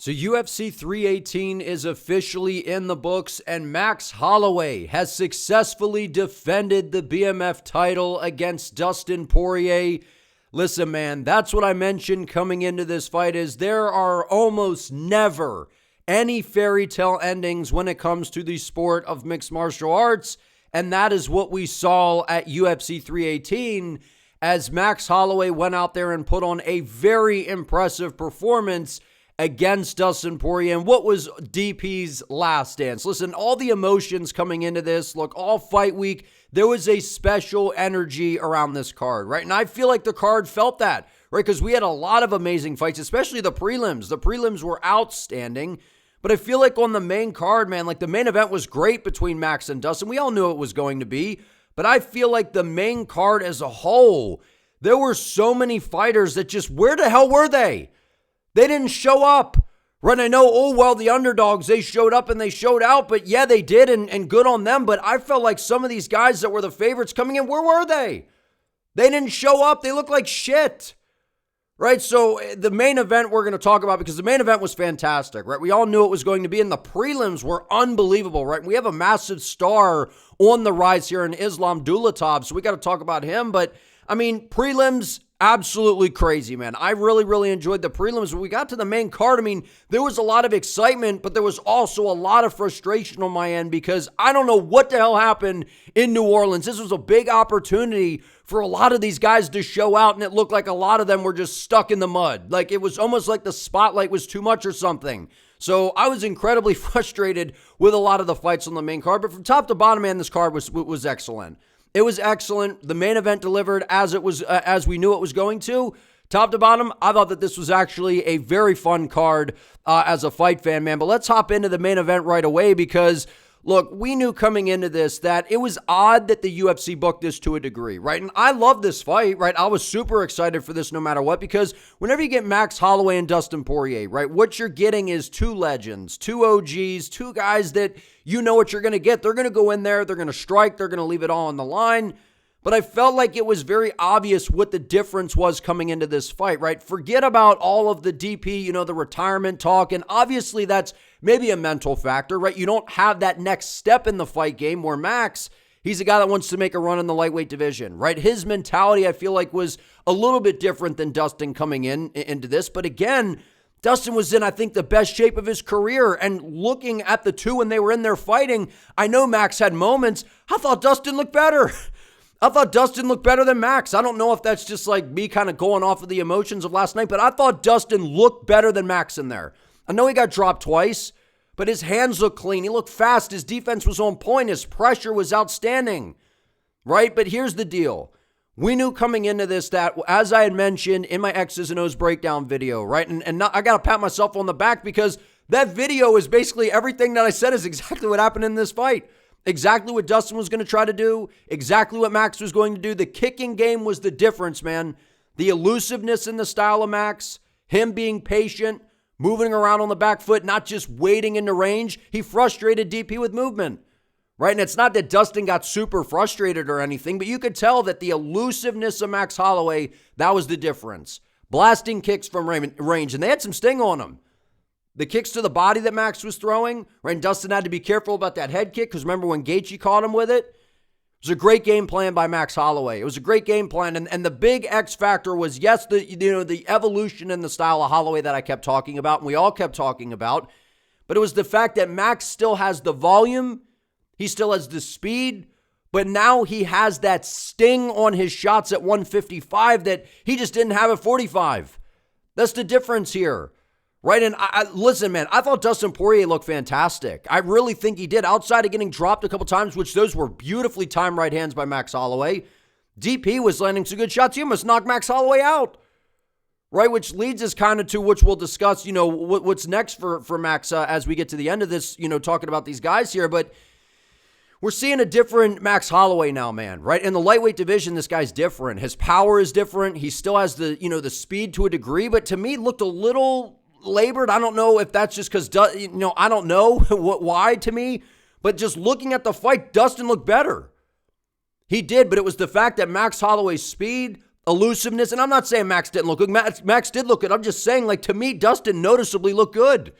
So UFC 318 is officially in the books, and Max Holloway has successfully defended the BMF title against Dustin Poirier. Listen, man, that's what I mentioned coming into this fight is there are almost never any fairy tale endings when it comes to the sport of mixed martial arts, and that is what we saw at UFC 318 as Max Holloway went out there and put on a very impressive performance against Dustin Poirier and what was DP's last dance. Listen, all the emotions coming into this, look, all fight week, there was a special energy around this card, right? And I feel like the card felt that, right? Because we had a lot of amazing fights, especially the prelims. The prelims were outstanding, but I feel like on the main card, man, like the main event was great between Max and Dustin. We all knew it was going to be, but I feel like the main card as a whole, there were so many fighters that just, where the hell were they? They didn't show up, right? I know, the underdogs, they showed up and they showed out, but yeah, they did, and good on them. But I felt like some of these guys that were the favorites coming in, where were they? They didn't show up. They looked like shit, right? So the main event we're going to talk about, because the main event was fantastic, right? We all knew it was going to be, and the prelims were unbelievable, right? We have a massive star on the rise here in Islam Dulatov, so we got to talk about him. But, I mean, prelims, absolutely crazy, man. I really, really enjoyed the prelims. When we got to the main card, I mean, there was a lot of excitement, but there was also a lot of frustration on my end because I don't know what the hell happened in New Orleans. This was a big opportunity for a lot of these guys to show out, and it looked like a lot of them were just stuck in the mud. Like, it was almost like the spotlight was too much or something. So I was incredibly frustrated with a lot of the fights on the main card, but from top to bottom, man, this card was excellent. It was excellent. The main event delivered as it was, as we knew it was going to. Top to bottom, I thought that this was actually a very fun card as a fight fan, man. But let's hop into the main event right away because, look, we knew coming into this that it was odd that the UFC booked this to a degree, right? And I love this fight, right? I was super excited for this no matter what because whenever you get Max Holloway and Dustin Poirier, right, what you're getting is two legends, two OGs, two guys that you know what you're going to get. They're going to go in there, they're going to strike, they're going to leave it all on the line. But I felt like it was very obvious what the difference was coming into this fight, right? Forget about all of the DP, the retirement talk. And obviously that's maybe a mental factor, right? You don't have that next step in the fight game where Max, he's a guy that wants to make a run in the lightweight division, right? His mentality, I feel like, was a little bit different than Dustin coming into this. But again, Dustin was in, I think, the best shape of his career. And looking at the two when they were in there fighting, I know Max had moments. I thought Dustin looked better. I thought Dustin looked better than Max. I don't know if that's just like me kind of going off of the emotions of last night, but I thought Dustin looked better than Max in there. I know he got dropped twice, but his hands looked clean. He looked fast. His defense was on point. His pressure was outstanding, right? But here's the deal. We knew coming into this that, as I had mentioned in my X's and O's breakdown video, right? And I got to pat myself on the back because that video is basically everything that I said is exactly what happened in this fight. Exactly what Dustin was going to try to do. Exactly what Max was going to do. The kicking game was the difference, man. The elusiveness in the style of Max, him being patient, moving around on the back foot, not just waiting in the range. He frustrated DP with movement. Right? And it's not that Dustin got super frustrated or anything, but you could tell that the elusiveness of Max Holloway, that was the difference. Blasting kicks from range, and they had some sting on him. The kicks to the body that Max was throwing, right? And Dustin had to be careful about that head kick, because remember when Gaethje caught him with it? It was a great game plan by Max Holloway. It was a great game plan, and the big X factor was, yes, the evolution in the style of Holloway that I kept talking about, and we all kept talking about, but it was the fact that Max still has the volume, he still has the speed, but now he has that sting on his shots at 155 that he just didn't have at 45. That's the difference here, right? And listen, man, I thought Dustin Poirier looked fantastic. I really think he did. Outside of getting dropped a couple times, which those were beautifully timed right hands by Max Holloway, DP was landing some good shots. He almost knocked Max Holloway out, right? Which leads us kind of to, which we'll discuss, what's next for Max as we get to the end of this, talking about these guys here. But we're seeing a different Max Holloway now, man, right? In the lightweight division, this guy's different. His power is different. He still has the speed to a degree, but to me, it looked a little labored. I don't know if that's just because, I don't know why to me, but just looking at the fight, Dustin looked better. He did, but it was the fact that Max Holloway's speed, elusiveness. And I'm not saying Max didn't look good. Max did look good. I'm just saying, like, to me, Dustin noticeably looked good.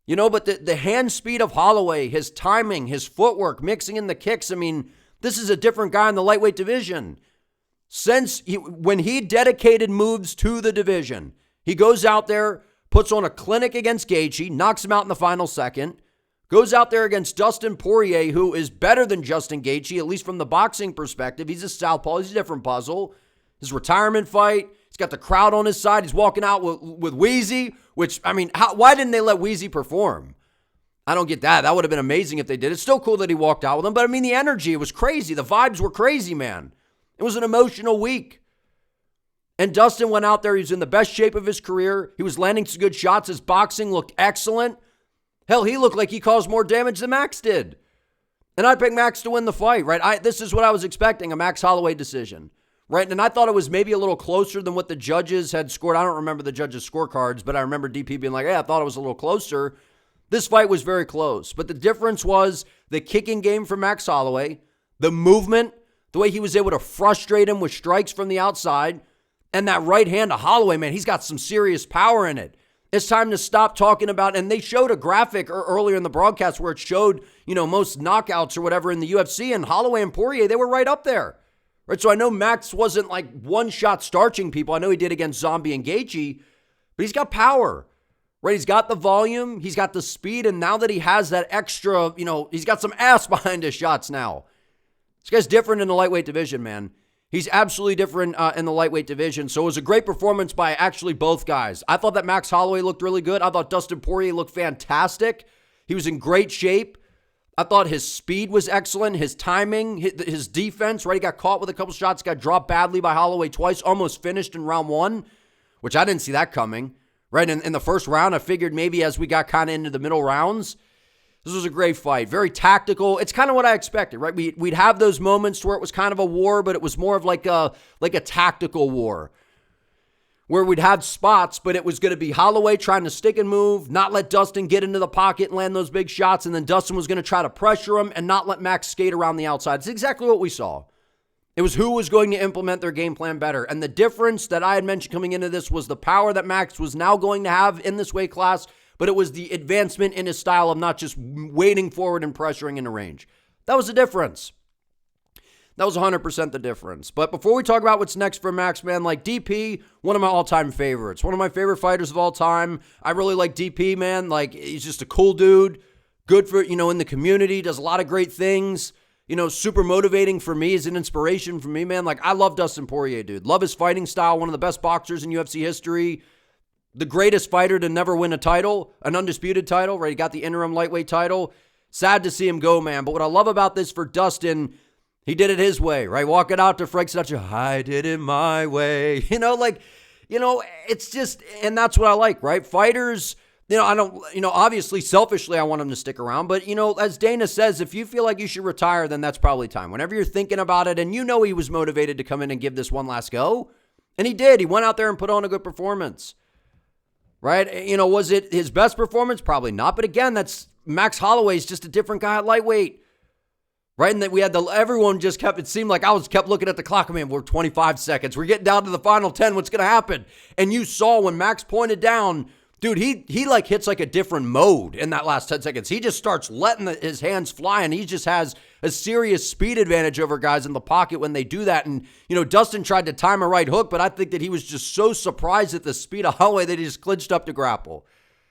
You know, but the hand speed of Holloway, his timing, his footwork, mixing in the kicks. I mean, this is a different guy in the lightweight division. When he dedicated moves to the division, he goes out there, puts on a clinic against Gaethje, knocks him out in the final second, goes out there against Dustin Poirier, who is better than Justin Gaethje, at least from the boxing perspective. He's a southpaw. He's a different puzzle. His retirement fight, he's got the crowd on his side. He's walking out with Wheezy, which, I mean, why didn't they let Wheezy perform? I don't get that. That would have been amazing if they did. It's still cool that he walked out with him, but I mean, the energy, it was crazy. The vibes were crazy, man. It was an emotional week. And Dustin went out there. He was in the best shape of his career. He was landing some good shots. His boxing looked excellent. Hell, he looked like he caused more damage than Max did. And I picked Max to win the fight, right? This is what I was expecting, a Max Holloway decision, right? And I thought it was maybe a little closer than what the judges had scored. I don't remember the judges' scorecards, but I remember DP being like, hey, I thought it was a little closer. This fight was very close. But the difference was the kicking game for Max Holloway, the movement, the way he was able to frustrate him with strikes from the outside, and that right hand to Holloway, man, he's got some serious power in it. It's time to stop talking about, and they showed a graphic earlier in the broadcast where it showed, most knockouts or whatever in the UFC, and Holloway and Poirier, they were right up there. Right? So I know Max wasn't like one-shot starching people. I know he did against Zombie and Gaethje, but he's got power. Right? He's got the volume, he's got the speed, and now that he has that extra, he's got some ass behind his shots now. This guy's different in the lightweight division, man. He's absolutely different in the lightweight division. So it was a great performance by actually both guys. I thought that Max Holloway looked really good. I thought Dustin Poirier looked fantastic. He was in great shape. I thought his speed was excellent. His timing, his defense, right? He got caught with a couple shots, got dropped badly by Holloway twice, almost finished in round one, which I didn't see that coming. Right? In the first round, I figured maybe as we got kind of into the middle rounds, this was a great fight. Very tactical. It's kind of what I expected, right? We'd have those moments where it was kind of a war, but it was more of like a tactical war where we'd have spots, but it was going to be Holloway trying to stick and move, not let Dustin get into the pocket and land those big shots, and then Dustin was going to try to pressure him and not let Max skate around the outside. It's exactly what we saw. It was who was going to implement their game plan better. And the difference that I had mentioned coming into this was the power that Max was now going to have in this weight class, but it was the advancement in his style of not just wading forward and pressuring into range. That was the difference. That was 100% the difference. But before we talk about what's next for Max, man, like DP, one of my all-time favorites. One of my favorite fighters of all time. I really like DP, man. Like, he's just a cool dude. Good for, in the community. Does a lot of great things. Super motivating for me, is an inspiration for me, man. Like, I love Dustin Poirier, dude. Love his fighting style. One of the best boxers in UFC history. The greatest fighter to never win a title, an undisputed title, right? He got the interim lightweight title. Sad to see him go, man. But what I love about this for Dustin, he did it his way, right? Walking out to Frank Sinatra, I did it my way. It's just, and that's what I like, right? Fighters, I don't, obviously, selfishly, I want him to stick around. But, as Dana says, if you feel like you should retire, then that's probably time. Whenever you're thinking about it, and he was motivated to come in and give this one last go. And he did. He went out there and put on a good performance. Right? Was it his best performance? Probably not. But again, that's Max Holloway's just a different guy at lightweight. Right? And that we had everyone just kept, it seemed like I kept looking at the clock. Man, we're 25 seconds. We're getting down to the final 10. What's going to happen? And you saw when Max pointed down, dude, he like hits like a different mode in that last 10 seconds. He just starts letting his hands fly, and he just has a serious speed advantage over guys in the pocket when they do that. And, Dustin tried to time a right hook, but I think that he was just so surprised at the speed of Holloway that he just clinched up to grapple.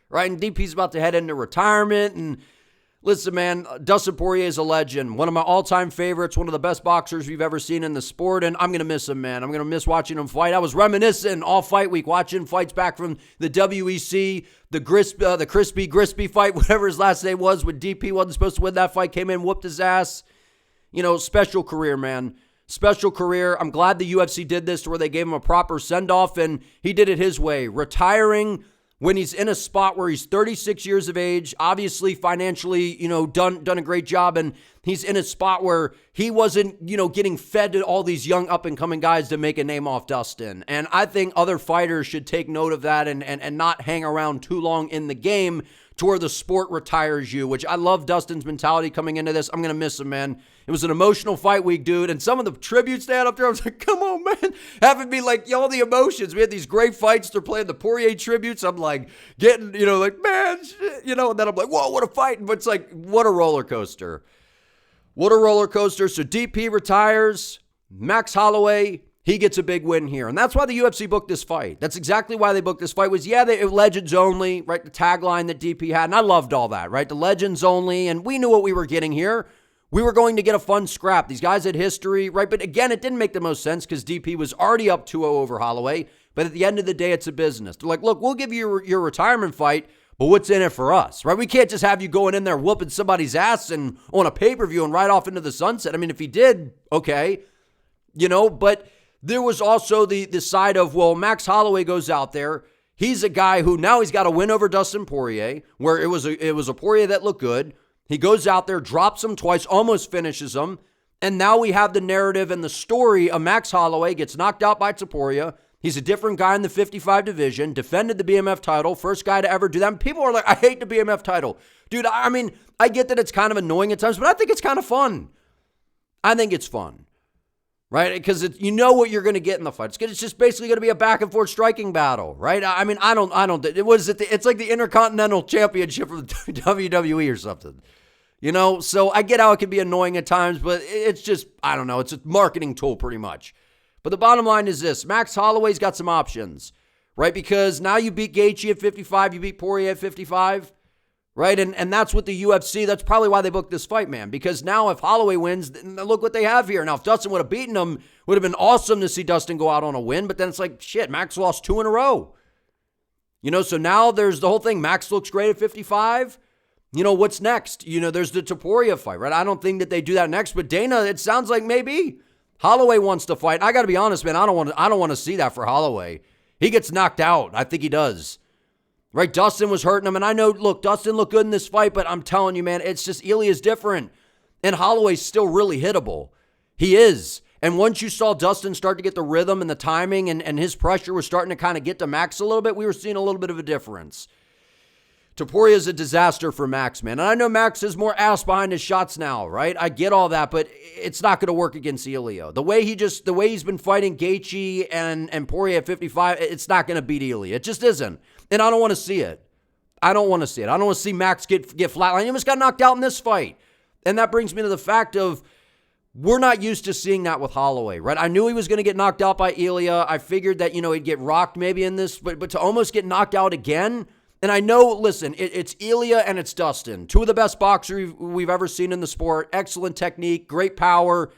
Right? And DP's about to head into retirement, and listen, man, Dustin Poirier is a legend. One of my all-time favorites, one of the best boxers we've ever seen in the sport, and I'm going to miss him, man. I'm going to miss watching him fight. I was reminiscing all fight week, watching fights back from the WEC, the Crispy Grispy fight, whatever his last name was, when DP wasn't supposed to win that fight, came in, whooped his ass. Special career, man. Special career. I'm glad the UFC did this to where they gave him a proper send-off, and he did it his way, retiring when he's in a spot where he's 36 years of age, obviously financially, done a great job, and he's in a spot where he wasn't, getting fed to all these young up-and-coming guys to make a name off Dustin. And I think other fighters should take note of that and not hang around too long in the game to where the sport retires you, which I love Dustin's mentality coming into this. I'm going to miss him, man. It was an emotional fight week, dude. And some of the tributes they had up there, I was like, come on, man. Having me like, all the emotions. We had these great fights. They're playing the Poirier tributes. I'm like getting, like, man, shit, and then I'm like, whoa, what a fight. But it's like, what a roller coaster. What a roller coaster. So DP retires. Max Holloway, he gets a big win here. And that's why the UFC booked this fight. That's exactly why they booked this fight was, they legends only, right? The tagline that DP had. And I loved all that, right? The legends only. And we knew what we were getting here. We were going to get a fun scrap. These guys had history, right? But again, it didn't make the most sense because DP was already up 2-0 over Holloway. But at the end of the day, it's a business. They're like, look, we'll give you your retirement fight, but what's in it for us, right? We can't just have you going in there whooping somebody's ass and on a pay-per-view and right off into the sunset. I mean, if he did, okay, but there was also the side of, well, Max Holloway goes out there. He's a guy who now he's got a win over Dustin Poirier, where it was a Poirier that looked good. He goes out there, drops him twice, almost finishes him. And now we have the narrative and the story of Max Holloway gets knocked out by Topuria. He's a different guy in the 55 division, defended the BMF title, first guy to ever do that. And people are like, I hate the BMF title. Dude, I mean, I get that it's kind of annoying at times, but I think it's kind of fun. I think it's fun. Right? Because you know what you're going to get in the fight. It's just basically going to be a back and forth striking battle, right? I mean, it's like the Intercontinental Championship of the WWE or something, So I get how it can be annoying at times, but it's just, I don't know. It's a marketing tool pretty much. But the bottom line is this. Max Holloway's got some options, right? Because now you beat Gaethje at 55, you beat Poirier at 55. Right, and that's what the UFC, that's probably why they booked this fight, man. Because now if Holloway wins, look what they have here. Now, if Dustin would have beaten him, would have been awesome to see Dustin go out on a win. But then it's like, shit, Max lost 2 in a row. So now there's the whole thing. Max looks great at 55. What's next? There's the Topuria fight, right? I don't think that they do that next. But Dana, it sounds like maybe Holloway wants to fight. I got to be honest, man. I don't want to see that for Holloway. He gets knocked out. I think he does. Right, Dustin was hurting him, and I know, look, Dustin looked good in this fight, but I'm telling you, man, it's just Ilya's different, and Holloway's still really hittable. He is, and once you saw Dustin start to get the rhythm and the timing, and his pressure was starting to kind of get to Max a little bit, we were seeing a little bit of a difference. Topuria is a disaster for Max, man, and I know Max has more ass behind his shots now, right? I get all that, but it's not going to work against Ilya. The way he's been fighting Gaethje and Poirier at 55, it's not going to beat Ilya. It just isn't. And I don't want to see it. I don't want to see Max get flatlined. He almost got knocked out in this fight. And that brings me to the fact of we're not used to seeing that with Holloway, right? I knew he was going to get knocked out by Ilya. I figured that, he'd get rocked maybe in this, but to almost get knocked out again. And I know, listen, it's Ilya and it's Dustin. 2 of the best boxers we've ever seen in the sport. Excellent technique, great power.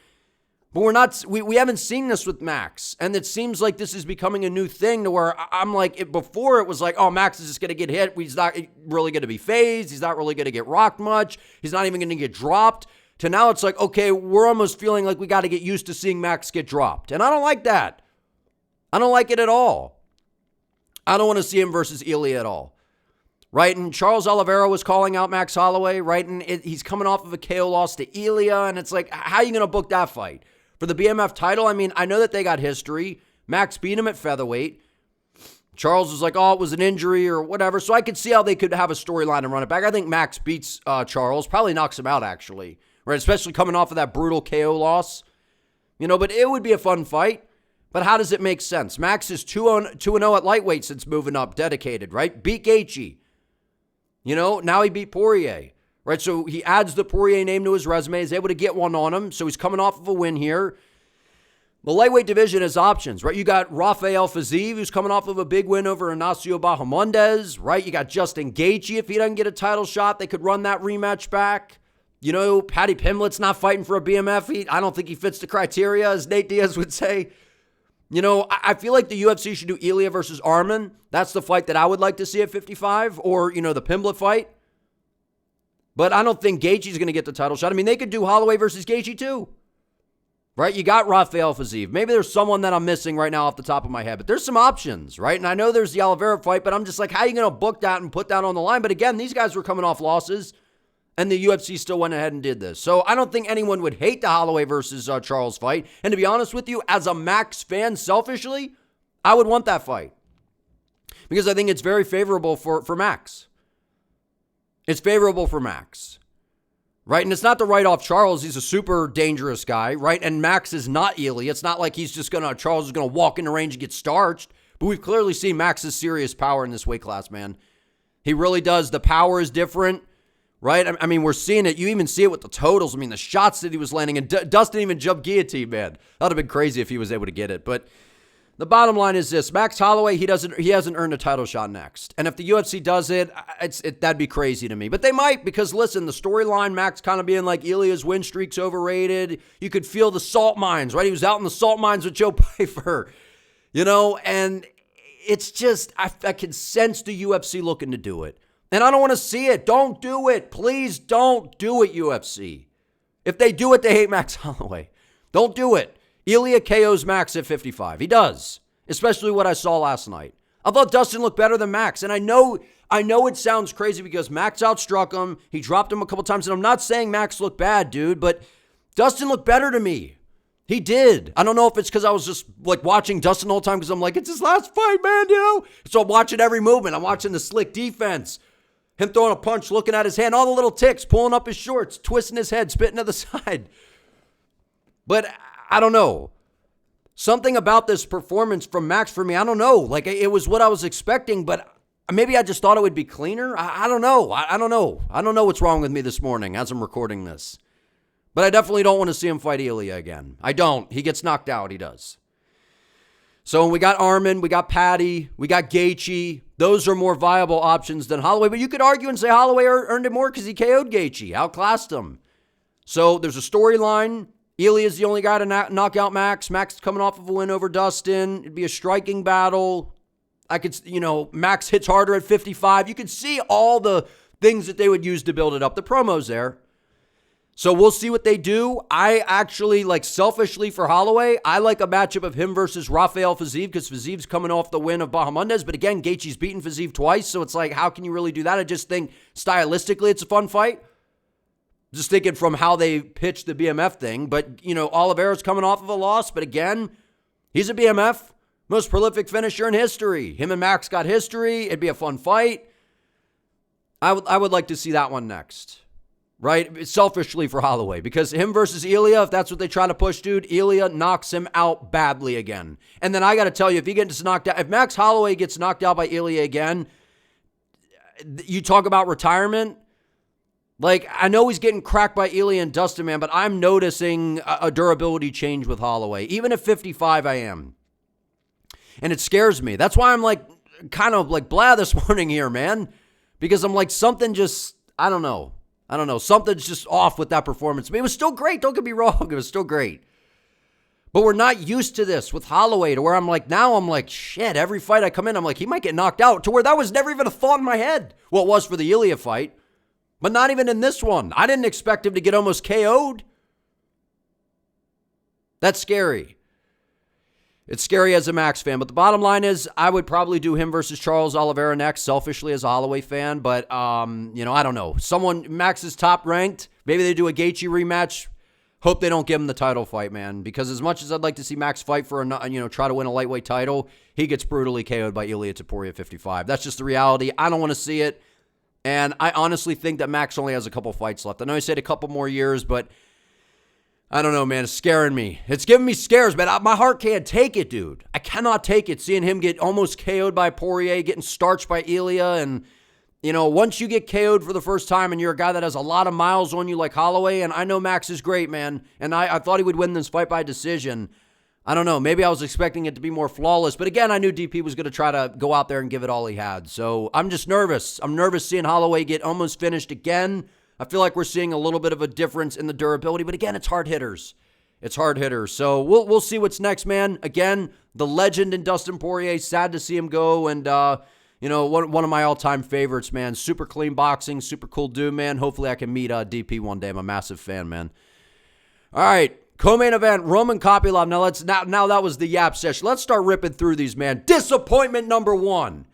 But we haven't seen this with Max. And it seems like this is becoming a new thing to where I'm like, before it was like, oh, Max is just going to get hit. He's not really going to be phased. He's not really going to get rocked much. He's not even going to get dropped. To now it's like, okay, we're almost feeling like we got to get used to seeing Max get dropped. And I don't like that. I don't like it at all. I don't want to see him versus Ilya at all. Right, and Charles Oliveira was calling out Max Holloway, right, and he's coming off of a KO loss to Ilya, and it's like, how are you going to book that fight? For the BMF title, I mean, I know that they got history. Max beat him at featherweight. Charles was like, oh, it was an injury or whatever, so I could see how they could have a storyline and run it back. I think Max beats Charles, probably knocks him out, actually, right, especially coming off of that brutal KO loss. But it would be a fun fight. But how does it make sense? Max is 2-0 at lightweight since moving up, dedicated, right? Beat Gaethje. Now he beat Poirier, right? So he adds the Poirier name to his resume, is able to get one on him. So he's coming off of a win here. The lightweight division has options, right? You got Rafael Fiziev, who's coming off of a big win over Ignacio Bahamondes, right? You got Justin Gaethje. If he doesn't get a title shot, they could run that rematch back. Paddy Pimblett's not fighting for a BMF. I don't think he fits the criteria, as Nate Diaz would say. I feel like the UFC should do Ilya versus Arman. That's the fight that I would like to see at 55, or, the Pimblett fight. But I don't think Gaethje's going to get the title shot. I mean, they could do Holloway versus Gaethje too. Right? You got Rafael Fiziev. Maybe there's someone that I'm missing right now off the top of my head, but there's some options, right? And I know there's the Oliveira fight, but I'm just like, how are you going to book that and put that on the line? But again, these guys were coming off losses, and the UFC still went ahead and did this. So I don't think anyone would hate the Holloway versus Charles fight. And to be honest with you, as a Max fan, selfishly, I would want that fight. Because I think it's very favorable for Max. It's favorable for Max, right? And it's not to write off Charles. He's a super dangerous guy, right? And Max is not Ely. It's not like Charles is going to walk in the range and get starched. But we've clearly seen Max's serious power in this weight class, man. He really does. The power is different, right? I mean, we're seeing it. You even see it with the totals. I mean, the shots that he was landing. And Dustin even jumped guillotine, man. That would have been crazy if he was able to get it. But the bottom line is this. Max Holloway, he hasn't earned a title shot next. And if the UFC does it, that'd be crazy to me. But they might, because listen, the storyline, Max kind of being like Ilya's win streak's overrated. You could feel the salt mines, right? He was out in the salt mines with Joe Pyfer, and it's just, I can sense the UFC looking to do it. And I don't want to see it. Don't do it. Please don't do it, UFC. If they do it, they hate Max Holloway. Don't do it. Ilya KOs Max at 55. He does, especially what I saw last night. I thought Dustin looked better than Max, and I know it sounds crazy because Max outstruck him. He dropped him a couple times, and I'm not saying Max looked bad, dude, but Dustin looked better to me. He did. I don't know if it's because I was just like watching Dustin the whole time because I'm like, it's his last fight, man, So I'm watching every movement. I'm watching the slick defense. Him throwing a punch, looking at his hand, all the little ticks, pulling up his shorts, twisting his head, spitting to the side. But I don't know. Something about this performance from Max for me, I don't know. Like, it was what I was expecting, but maybe I just thought it would be cleaner. I don't know. I don't know. I don't know what's wrong with me this morning as I'm recording this. But I definitely don't want to see him fight Ilya again. I don't. He gets knocked out. He does. So we got Arman, we got Patty, we got Gaethje. Those are more viable options than Holloway. But you could argue and say Holloway earned it more because he KO'd Gaethje, outclassed him. So there's a storyline. Ilya's the only guy to knock out Max. Max is coming off of a win over Dustin. It'd be a striking battle. Max hits harder at 55. You could see all the things that they would use to build it up. The promo's there. So we'll see what they do. I actually, selfishly for Holloway, I like a matchup of him versus Rafael Fiziev because Fiziev's coming off the win of Bahamondes. But again, Gaethje's beaten Fiziev twice, so it's like, how can you really do that? I just think stylistically it's a fun fight. Just thinking from how they pitched the BMF thing. But, Oliveira's coming off of a loss. But again, he's a BMF. Most prolific finisher in history. Him and Max got history. It'd be a fun fight. I would like to see that one next. Right? Selfishly for Holloway. Because him versus Ilya, if that's what they try to push, dude, Ilya knocks him out badly again. And then I got to tell you, if he gets knocked out, if Max Holloway gets knocked out by Ilya again, you talk about retirement. I know he's getting cracked by Ilya and Dustin, man, but I'm noticing a durability change with Holloway. Even at 55, I am. And it scares me. That's why I'm kind of blah this morning here, man. Because I'm something just, I don't know. Something's just off with that performance. I mean, it was still great. Don't get me wrong. It was still great. But we're not used to this with Holloway to where now I'm like, shit, every fight I come in, I'm like, he might get knocked out to where that was never even a thought in my head. Well, it was for the Ilya fight. But not even in this one. I didn't expect him to get almost KO'd. That's scary. It's scary as a Max fan. But the bottom line is I would probably do him versus Charles Oliveira next, selfishly as a Holloway fan. But, I don't know. Max is top ranked. Maybe they do a Gaethje rematch. Hope they don't give him the title fight, man. Because as much as I'd like to see Max fight for try to win a lightweight title, he gets brutally KO'd by Ilya Topuria 55. That's just the reality. I don't want to see it. And I honestly think that Max only has a couple fights left. I know he said a couple more years, but I don't know, man. It's scaring me. It's giving me scares, man. My heart can't take it, dude. I cannot take it. Seeing him get almost KO'd by Poirier, getting starched by Ilya. And, once you get KO'd for the first time and you're a guy that has a lot of miles on you like Holloway, and I know Max is great, man. And I thought he would win this fight by decision. I don't know. Maybe I was expecting it to be more flawless. But again, I knew DP was going to try to go out there and give it all he had. So I'm just nervous. I'm nervous seeing Holloway get almost finished again. I feel like we're seeing a little bit of a difference in the durability. But again, it's hard hitters. So we'll see what's next, man. Again, the legend in Dustin Poirier. Sad to see him go. And, one of my all-time favorites, man. Super clean boxing. Super cool dude, man. Hopefully I can meet DP one day. I'm a massive fan, man. All right. Co-main event, Roman Kopylov. Now that was the yap session. Let's start ripping through these, man. Disappointment number one.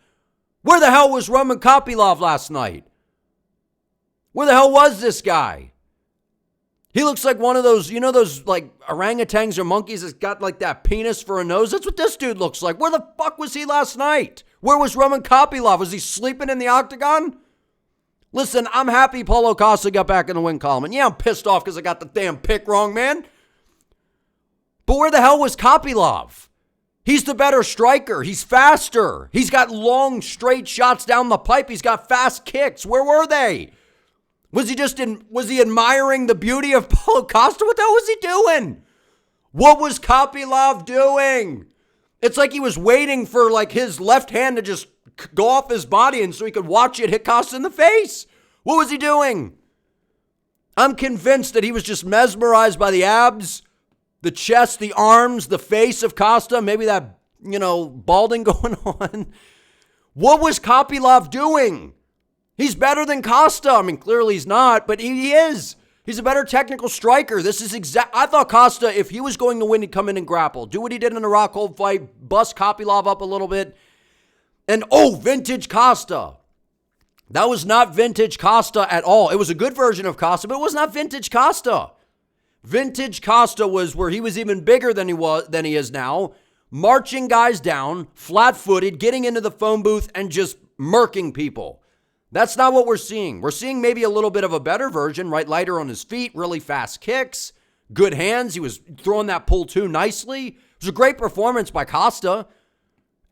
Where the hell was Roman Kopylov last night? Where the hell was this guy? He looks like one of those, those orangutans or monkeys that's got that penis for a nose. That's what this dude looks like. Where the fuck was he last night? Where was Roman Kopylov? Was he sleeping in the octagon? Listen, I'm happy Paulo Costa got back in the win column. And yeah, I'm pissed off because I got the damn pick wrong, man. But where the hell was Kopylov? He's the better striker. He's faster. He's got long, straight shots down the pipe. He's got fast kicks. Where were they? Was he admiring the beauty of Paulo Costa? What the hell was he doing? What was Kopylov doing? It's like he was waiting for like his left hand to just go off his body and so he could watch it hit Costa in the face. What was he doing? I'm convinced that he was just mesmerized by the abs, the chest, the arms, the face of Costa, maybe that, balding going on. What was Kopylov doing? He's better than Costa. I mean, clearly he's not, but he is. He's a better technical striker. I thought Costa, if he was going to win, he'd come in and grapple. Do what he did in the Rockhold fight, bust Kopylov up a little bit. And, vintage Costa. That was not vintage Costa at all. It was a good version of Costa, but it was not vintage Costa. Vintage Costa was where he was even bigger than he is now, marching guys down, flat-footed, getting into the phone booth, and just murking people. That's not what we're seeing. We're seeing maybe a little bit of a better version, right? Lighter on his feet, really fast kicks, good hands. He was throwing that pull too nicely. It was a great performance by Costa.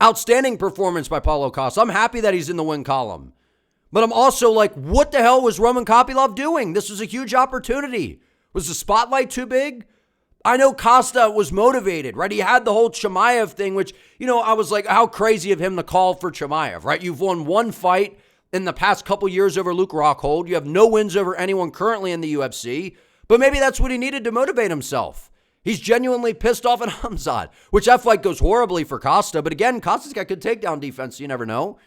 Outstanding performance by Paulo Costa. I'm happy that he's in the win column. But I'm also like, what the hell was Roman Kopylov doing? This was a huge opportunity. Was the spotlight too big? I know Costa was motivated, right? He had the whole Chimaev thing, which, I was like, how crazy of him to call for Chimaev, right? You've won one fight in the past couple years over Luke Rockhold. You have no wins over anyone currently in the UFC, but maybe that's what he needed to motivate himself. He's genuinely pissed off at Hamzat, which that fight goes horribly for Costa. But again, Costa's got good takedown defense, so you never know.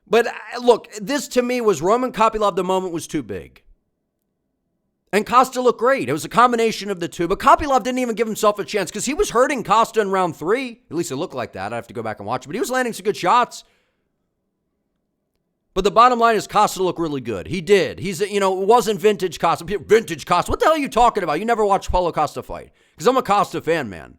But look, this to me was Roman Kopylov. The moment was too big. And Costa looked great. It was a combination of the two. But Kopylov didn't even give himself a chance because he was hurting Costa in round 3. At least it looked like that. I have to go back and watch it. But he was landing some good shots. But the bottom line is Costa looked really good. He did. It wasn't vintage Costa. Vintage Costa. What the hell are you talking about? You never watched Paulo Costa fight. Because I'm a Costa fan, man.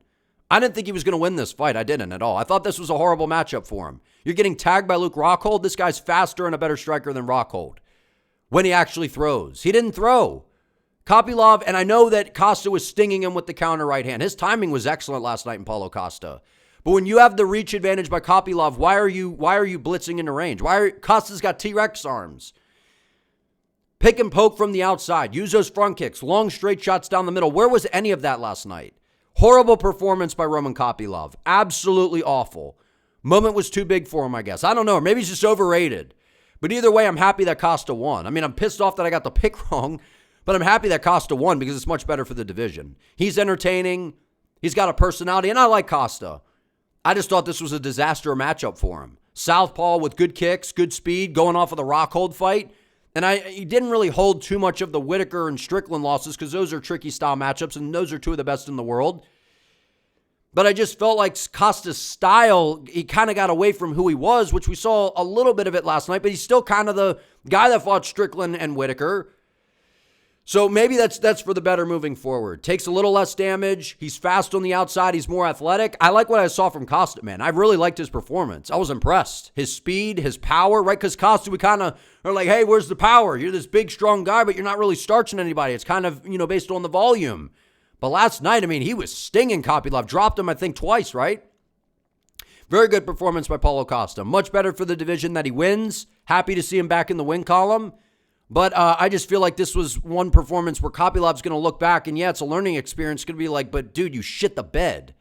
I didn't think he was going to win this fight. I didn't at all. I thought this was a horrible matchup for him. You're getting tagged by Luke Rockhold. This guy's faster and a better striker than Rockhold when he actually throws. He didn't throw. Kopylov, and I know that Costa was stinging him with the counter right hand. His timing was excellent last night in Paulo Costa. But when you have the reach advantage by Kopylov, why are you blitzing into range? Costa's got T-Rex arms. Pick and poke from the outside. Use those front kicks. Long straight shots down the middle. Where was any of that last night? Horrible performance by Roman Kopylov. Absolutely awful. Moment was too big for him, I guess. I don't know. Or maybe he's just overrated. But either way, I'm happy that Costa won. I mean, I'm pissed off that I got the pick wrong, but I'm happy that Costa won because it's much better for the division. He's entertaining. He's got a personality, and I like Costa. I just thought this was a disaster matchup for him. Southpaw with good kicks, good speed, going off of the Rockhold fight. And he didn't really hold too much of the Whitaker and Strickland losses because those are tricky style matchups, and those are two of the best in the world. But I just felt like Costa's style, he kind of got away from who he was, which we saw a little bit of it last night, but he's still kind of the guy that fought Strickland and Whitaker. So maybe that's for the better moving forward. Takes a little less damage. He's fast on the outside. He's more athletic. I like what I saw from Costa, man. I really liked his performance. I was impressed. His speed, his power, right? Because Costa, we kind of are like, hey, where's the power? You're this big, strong guy, but you're not really starching anybody. It's kind of, based on the volume. But last night, he was stinging Kopylov. Dropped him, I think, twice, right? Very good performance by Paulo Costa. Much better for the division that he wins. Happy to see him back in the win column. But I just feel like this was one performance where Kopylov's going to look back, and yeah, it's a learning experience. It's going to be like, but dude, you shit the bed.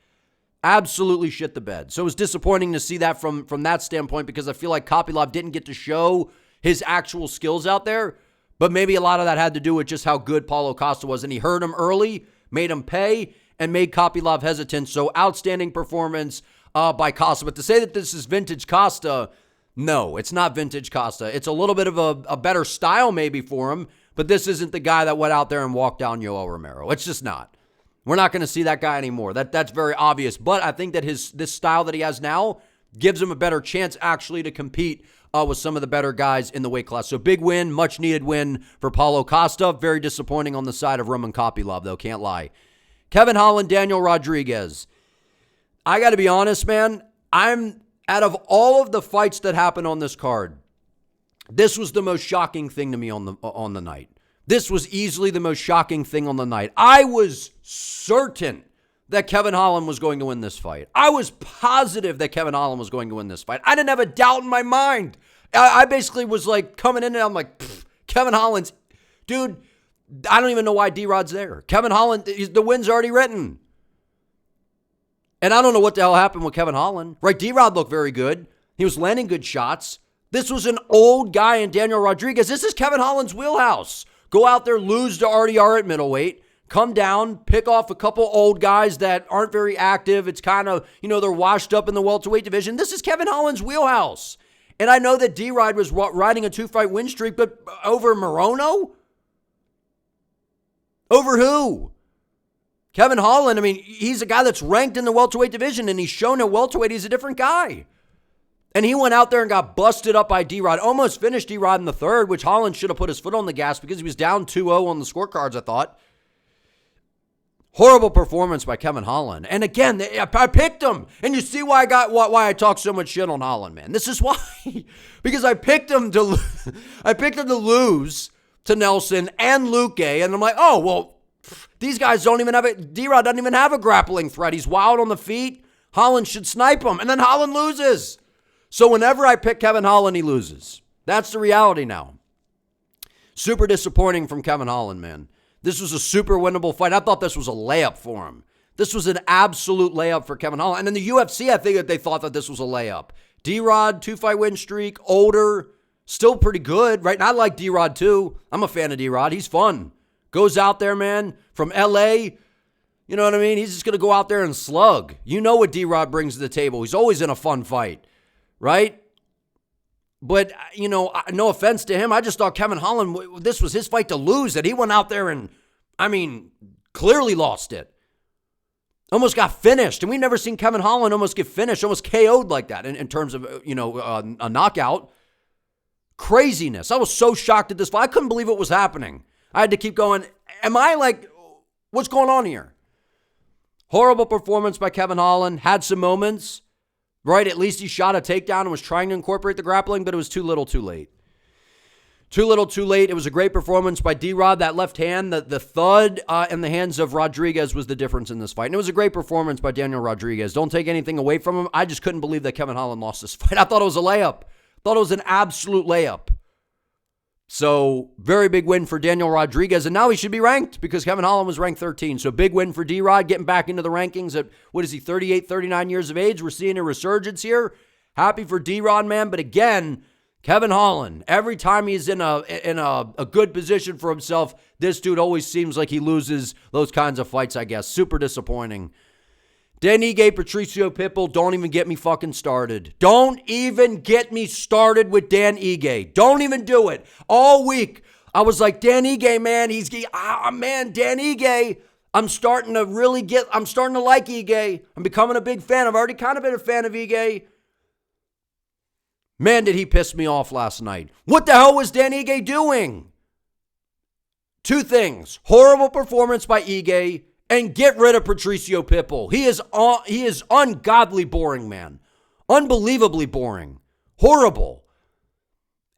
Absolutely shit the bed. So it was disappointing to see that from that standpoint because I feel like Kopylov didn't get to show his actual skills out there. But maybe a lot of that had to do with just how good Paulo Costa was. And he hurt him early, made him pay, and made Kopylov hesitant. So outstanding performance by Costa. But to say that this is vintage Costa, no, it's not vintage Costa. It's a little bit of a better style maybe for him, but this isn't the guy that went out there and walked down Yoel Romero. It's just not. We're not going to see that guy anymore. That's very obvious. But I think that this style that he has now gives him a better chance actually to compete with some of the better guys in the weight class. So big win, much needed win for Paulo Costa. Very disappointing on the side of Roman Kopylov, though, can't lie. Kevin Holland, Daniel Rodriguez. I got to be honest, man. Out of all of the fights that happened on this card, This was the most shocking thing to me on the night. This was easily the most shocking thing on the night. I was certain that Kevin Holland was going to win this fight. I was positive that Kevin Holland was going to win this fight. I didn't have a doubt in my mind. I basically was like coming in and I'm like, Kevin Holland's, dude, I don't even know why D-Rod's there. Kevin Holland, the win's already written. And I don't know what the hell happened with Kevin Holland. Right, D-Rod looked very good. He was landing good shots. This was an old guy in Daniel Rodriguez. This is Kevin Holland's wheelhouse. Go out there, lose to RDR at middleweight, come down, pick off a couple old guys that aren't very active. It's kind of, they're washed up in the welterweight division. This is Kevin Holland's wheelhouse. And I know that D-Rod was riding a 2-fight win streak, but over Morono? Over who? Kevin Holland, he's a guy that's ranked in the welterweight division, and he's shown at welterweight he's a different guy. And he went out there and got busted up by D-Rod, almost finished D-Rod in the third, which Holland should have put his foot on the gas because he was down 2-0 on the scorecards, I thought. Horrible performance by Kevin Holland. And again, I picked him. And you see why I talk so much shit on Holland, man. This is why. Because I picked him to lose to Nelson and Luque. And I'm like, oh, well, these guys don't even have it. D-Rod doesn't even have a grappling threat. He's wild on the feet. Holland should snipe him. And then Holland loses. So whenever I pick Kevin Holland, he loses. That's the reality now. Super disappointing from Kevin Holland, man. This was a super winnable fight. I thought this was a layup for him. This was an absolute layup for Kevin Holland. And in the UFC, I think that they thought that this was a layup. D-Rod, 2-fight win streak, older, still pretty good, right? And I like D-Rod too. I'm a fan of D-Rod. He's fun. Goes out there, man, from LA. You know what I mean? He's just going to go out there and slug. You know what D-Rod brings to the table. He's always in a fun fight. Right? But, no offense to him. I just thought Kevin Holland, this was his fight to lose it. He went out there and, clearly lost it. Almost got finished. And we've never seen Kevin Holland almost get finished, almost KO'd like that in terms of, a knockout. Craziness. I was so shocked at this fight. I couldn't believe it was happening. I had to keep going. What's going on here? Horrible performance by Kevin Holland. Had some moments. Right, at least he shot a takedown and was trying to incorporate the grappling, but it was too little, too late. Too little, too late. It was a great performance by D-Rod. That left hand, the thud in the hands of Rodriguez was the difference in this fight. And it was a great performance by Daniel Rodriguez. Don't take anything away from him. I just couldn't believe that Kevin Holland lost this fight. I thought it was a layup. Thought it was an absolute layup. So, very big win for Daniel Rodriguez. And now he should be ranked because Kevin Holland was ranked 13. So, big win for D-Rod, getting back into the rankings at, 38, 39 years of age. We're seeing a resurgence here. Happy for D-Rod, man. But again, Kevin Holland, every time he's in a good position for himself, this dude always seems like he loses those kinds of fights, I guess. Super disappointing. Dan Ige, Patricio Pitbull, don't even get me fucking started. Don't even get me started with Dan Ige. Don't even do it. All week, I was like, Dan Ige, man, Dan Ige. I'm starting to like Ige. I'm becoming a big fan. I've already kind of been a fan of Ige. Man, did he piss me off last night. What the hell was Dan Ige doing? Two things. Horrible performance by Ige. And get rid of Patricio Pitbull. He is ungodly boring, man. Unbelievably boring. Horrible.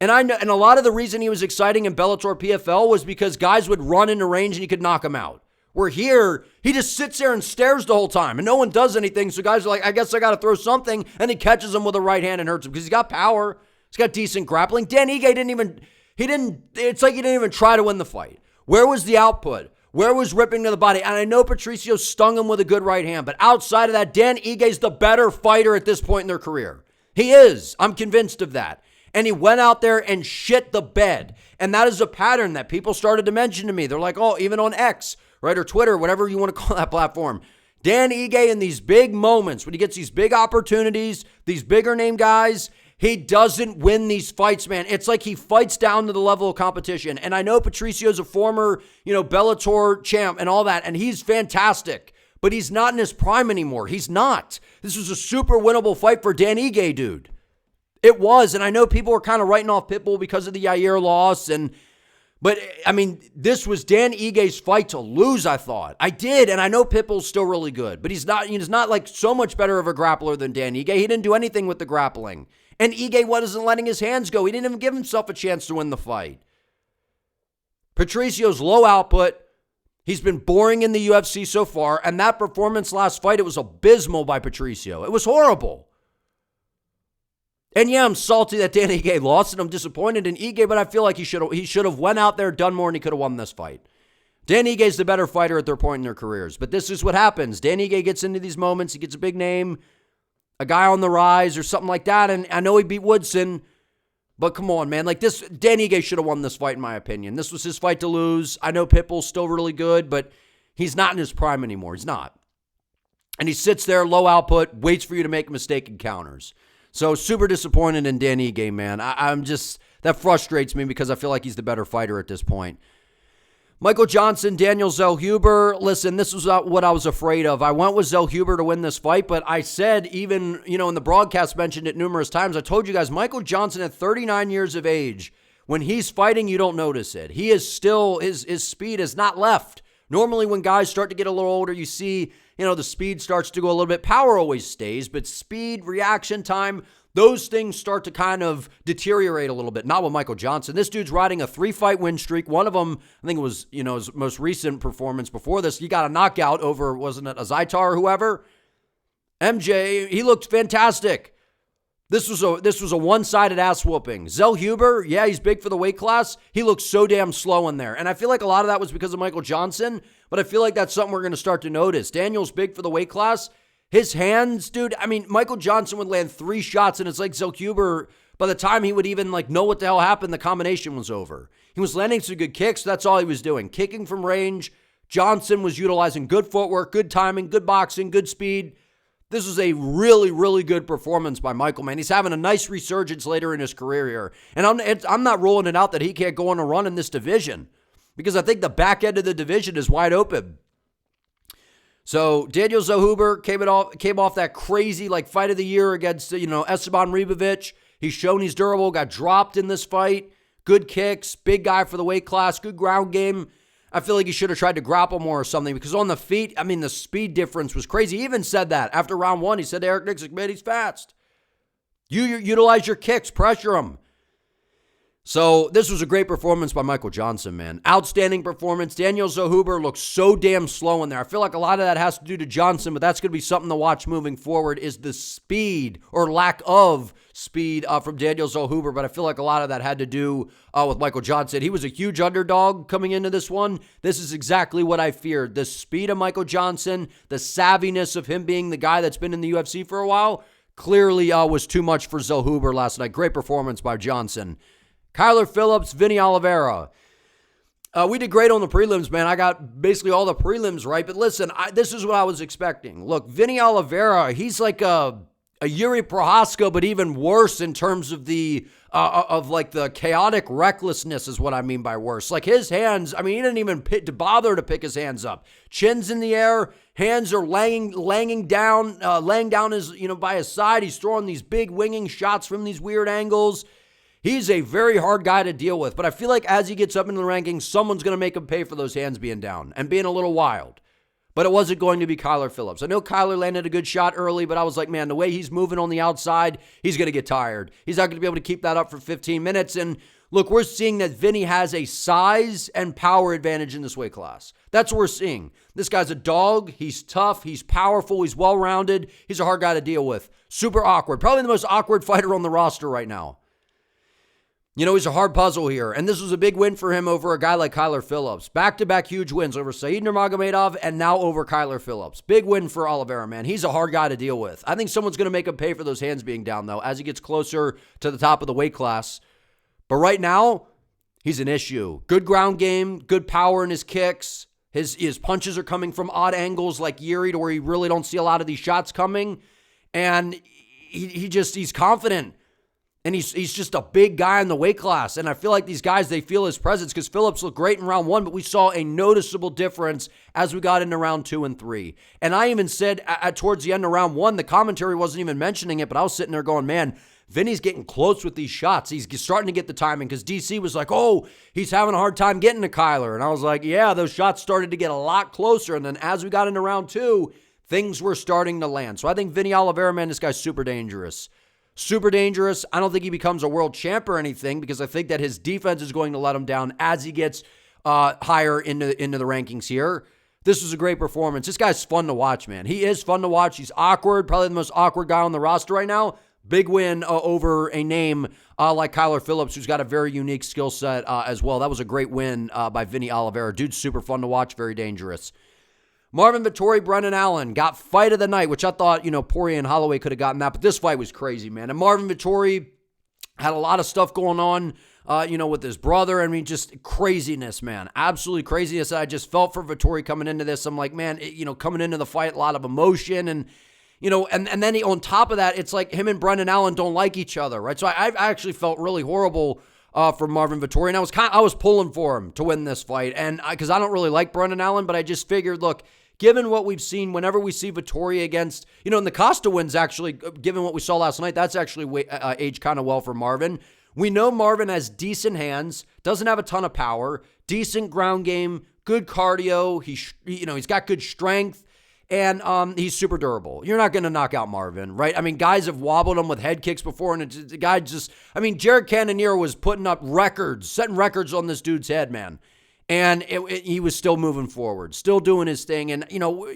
And a lot of the reason he was exciting in Bellator PFL was because guys would run into range and he could knock him out. Where here, he just sits there and stares the whole time and no one does anything. So guys are like, I guess I got to throw something. And he catches him with a right hand and hurts him because he's got power. He's got decent grappling. Dan Ige it's like he didn't even try to win the fight. Where was the output? Where was ripping to the body? And I know Patricio stung him with a good right hand, but outside of that, Dan Ige's the better fighter at this point in their career. He is. I'm convinced of that. And he went out there and shit the bed. And that is a pattern that people started to mention to me. They're like, oh, even on X, right, or Twitter, whatever you want to call that platform. Dan Ige in these big moments, when he gets these big opportunities, these bigger name guys, he doesn't win these fights, man. It's like he fights down to the level of competition. And I know Patricio's a former, Bellator champ and all that, and he's fantastic. But he's not in his prime anymore. He's not. This was a super winnable fight for Dan Ige, dude. It was, and I know people were kind of writing off Pitbull because of the Yair loss, but this was Dan Ige's fight to lose, I thought. I did, and I know Pitbull's still really good, but he's not like so much better of a grappler than Dan Ige. He didn't do anything with the grappling. And Ige wasn't letting his hands go. He didn't even give himself a chance to win the fight. Patricio's low output. He's been boring in the UFC so far, and that performance last fight, it was abysmal by Patricio. It was horrible. And yeah, I'm salty that Dan Ige lost, and I'm disappointed in Ige, but I feel like he should have went out there, done more, and he could have won this fight. Dan Ige's the better fighter at their point in their careers, but this is what happens. Dan Ige gets into these moments, he gets a big name, a guy on the rise or something like that, and I know he beat Woodson, but come on, man. Like this, Dan Ige should have won this fight, in my opinion. This was his fight to lose. I know Pitbull's still really good, but he's not in his prime anymore. He's not. And he sits there, low output, waits for you to make a mistake and counters. So super disappointed in Dan Ige, man. I'm just, that frustrates me because I feel like he's the better fighter at this point. Michael Johnson, Daniel Zellhuber. Listen, this was what I was afraid of. I went with Zellhuber to win this fight, but I said even, in the broadcast mentioned it numerous times. I told you guys, Michael Johnson at 39 years of age, when he's fighting, you don't notice it. He is still, his speed has not left. Normally when guys start to get a little older, you see, the speed starts to go a little bit. Power always stays, but speed, reaction time, those things start to kind of deteriorate a little bit. Not with Michael Johnson. This dude's riding a 3-fight win streak. One of them, I think it was, his most recent performance before this. He got a knockout over, wasn't it, a Zaitar or whoever? MJ, he looked fantastic. This was a one-sided ass whooping. Zellhuber, yeah, he's big for the weight class. He looked so damn slow in there. And I feel like a lot of that was because of Michael Johnson, but I feel like that's something we're going to start to notice. Daniel's big for the weight class. His hands, dude, Michael Johnson would land 3 shots, and it's like Zellhuber, by the time he would even know what the hell happened, the combination was over. He was landing some good kicks. That's all he was doing. Kicking from range. Johnson was utilizing good footwork, good timing, good boxing, good speed. This was a really, really good performance by Michael, man. He's having a nice resurgence later in his career here. And I'm not ruling it out that he can't go on a run in this division, because I think the back end of the division is wide open. So Daniel Zellhuber came off that crazy fight of the year against Esteban Ribovic. He's shown he's durable, got dropped in this fight. Good kicks, big guy for the weight class, good ground game. I feel like he should have tried to grapple more or something, because on the feet, the speed difference was crazy. He even said that after round 1. He said, Eric Nicksick, man, he's fast. You utilize your kicks, pressure him. So this was a great performance by Michael Johnson, man. Outstanding performance. Daniel Zellhuber looks so damn slow in there. I feel like a lot of that has to do to Johnson, but that's going to be something to watch moving forward, is the speed or lack of speed from Daniel Zellhuber. But I feel like a lot of that had to do with Michael Johnson. He was a huge underdog coming into this one. This is exactly what I feared. The speed of Michael Johnson, the savviness of him being the guy that's been in the UFC for a while, clearly was too much for Zellhuber last night. Great performance by Johnson. Kyler Phillips, Vinny Oliveira. We did great on the prelims, man. I got basically all the prelims right. But listen, this is what I was expecting. Look, Vinny Oliveira, he's like a Yuri Prohaska, but even worse in terms of the chaotic recklessness is what I mean by worse. Like his hands, he didn't even bother to pick his hands up. Chin's in the air, hands are laying down his, by his side. He's throwing these big winging shots from these weird angles. He's a very hard guy to deal with, but I feel like as he gets up into the rankings, someone's going to make him pay for those hands being down and being a little wild. But it wasn't going to be Kyler Phillips. I know Kyler landed a good shot early, but I was like, man, the way he's moving on the outside, he's going to get tired. He's not going to be able to keep that up for 15 minutes. And look, we're seeing that Vinny has a size and power advantage in this weight class. That's what we're seeing. This guy's a dog. He's tough. He's powerful. He's well-rounded. He's a hard guy to deal with. Super awkward. Probably the most awkward fighter on the roster right now. He's a hard puzzle here, and this was a big win for him over a guy like Kyler Phillips. Back-to-back huge wins over Said Nurmagomedov and now over Kyler Phillips. Big win for Oliveira, man. He's a hard guy to deal with. I think someone's going to make him pay for those hands being down, though, as he gets closer to the top of the weight class. But right now, he's an issue. Good ground game, good power in his kicks. His punches are coming from odd angles like Yuri, to where you really don't see a lot of these shots coming. And he's confident. And he's just a big guy in the weight class. And I feel like these guys, they feel his presence, because Phillips looked great in round 1, but we saw a noticeable difference as we got into round 2 and 3. And I even said towards the end of round 1, the commentary wasn't even mentioning it, but I was sitting there going, man, Vinny's getting close with these shots. He's starting to get the timing, because DC was like, oh, he's having a hard time getting to Kyler. And I was like, yeah, those shots started to get a lot closer. And then as we got into round 2, things were starting to land. So I think Vinny Oliveira, man, this guy's super dangerous. Super dangerous. I don't think he becomes a world champ or anything because I think that his defense is going to let him down as he gets higher into the rankings here. This was a great performance. This guy's fun to watch, man. He is fun to watch. He's awkward, probably the most awkward guy on the roster right now. Big win over a name like Kyler Phillips, who's got a very unique skill set as well. That was a great win by Vinny Oliveira. Dude's super fun to watch, very dangerous. Marvin Vettori, Brendan Allen got fight of the night, which I thought, Poirier and Holloway could have gotten that, but this fight was crazy, man. And Marvin Vettori had a lot of stuff going on, with his brother. I mean, just craziness, man. Absolutely craziness. I just felt for Vettori coming into this. I'm like, man, coming into the fight, a lot of emotion and, and then on top of that, it's like him and Brendan Allen don't like each other, right? So I actually felt really horrible for Marvin Vettori, and I was pulling for him to win this fight, and because I don't really like Brendan Allen, but I just figured, look, given what we've seen, whenever we see Vettori against, and the Costa wins actually, given what we saw last night, that's actually aged kind of well for Marvin. We know Marvin has decent hands, doesn't have a ton of power, decent ground game, good cardio. He's got good strength. And he's super durable. You're not going to knock out Marvin, right? I mean, guys have wobbled him with head kicks before, and the guy Jared Cannonier was putting up records, setting records on this dude's head, man. And he was still moving forward, still doing his thing. And,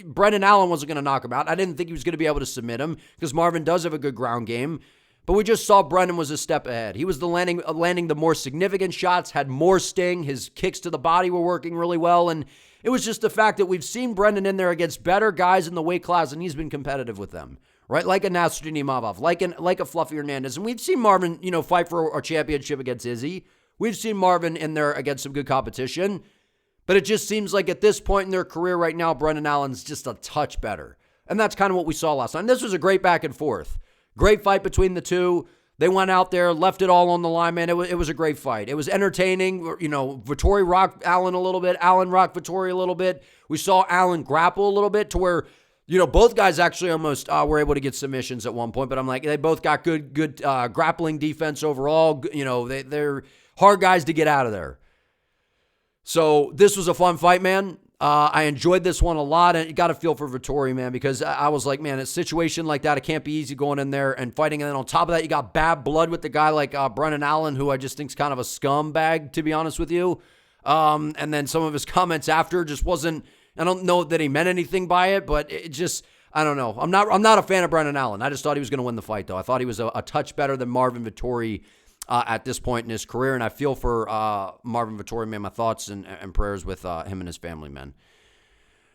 Brendan Allen wasn't going to knock him out. I didn't think he was going to be able to submit him because Marvin does have a good ground game. But we just saw Brendan was a step ahead. He was landing the more significant shots, had more sting. His kicks to the body were working really well, and it was just the fact that we've seen Brendan in there against better guys in the weight class, and he's been competitive with them, right? Like a Nasruddin Imavov, like a Fluffy Hernandez. And we've seen Marvin, fight for a championship against Izzy. We've seen Marvin in there against some good competition. But it just seems like at this point in their career right now, Brendan Allen's just a touch better. And that's kind of what we saw last night. And this was a great back and forth. Great fight between the two. They went out there, left it all on the line, man. It was a great fight. It was entertaining. Vettori rocked Allen a little bit. Allen rocked Vettori a little bit. We saw Allen grapple a little bit to where, both guys actually almost were able to get submissions at one point. But I'm like, they both got good grappling defense overall. They're hard guys to get out of there. So this was a fun fight, man. I enjoyed this one a lot, and you got to feel for Vettori, man, because I was like, man, a situation like that, it can't be easy going in there and fighting. And then on top of that, you got bad blood with the guy like Brendan Allen, who I just think's kind of a scumbag, to be honest with you. And then some of his comments after just wasn't, I don't know that he meant anything by it, but it just, I don't know. I'm not a fan of Brendan Allen. I just thought he was going to win the fight, though. I thought he was a touch better than Marvin Vettori at this point in his career, and I feel for Marvin Vettori, man. My thoughts and prayers with him and his family, man.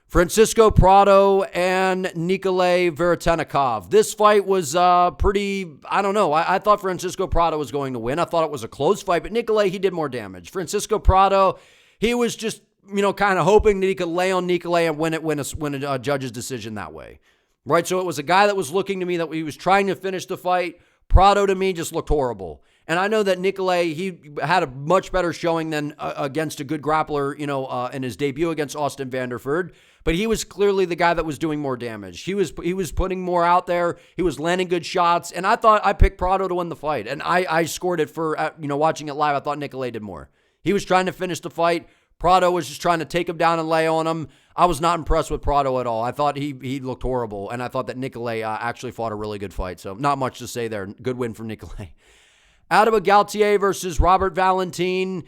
Francisco Prado and Nikolay Veretennikov. This fight was pretty, I don't know. I thought Francisco Prado was going to win. I thought it was a close fight, but Nikolay, he did more damage. Francisco Prado, he was just, kind of hoping that he could lay on Nikolay and win a judge's decision that way, right? So it was a guy that was looking to me that he was trying to finish the fight. Prado, to me, just looked horrible. And I know that Nikolay, he had a much better showing than against a good grappler, in his debut against Austin Vanderford. But he was clearly the guy that was doing more damage. He was putting more out there. He was landing good shots. And I thought I picked Prado to win the fight. And I scored it for, watching it live. I thought Nikolay did more. He was trying to finish the fight. Prado was just trying to take him down and lay on him. I was not impressed with Prado at all. I thought he looked horrible. And I thought that Nikolay actually fought a really good fight. So not much to say there. Good win from Nikolay. Ateba Gautier versus Robert Valentin.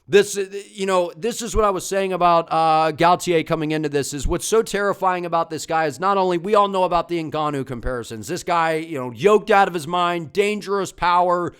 This is what I was saying about Gautier coming into this, is what's so terrifying about this guy is not only, we all know about the Ngannou comparisons. This guy, yoked out of his mind, dangerous power,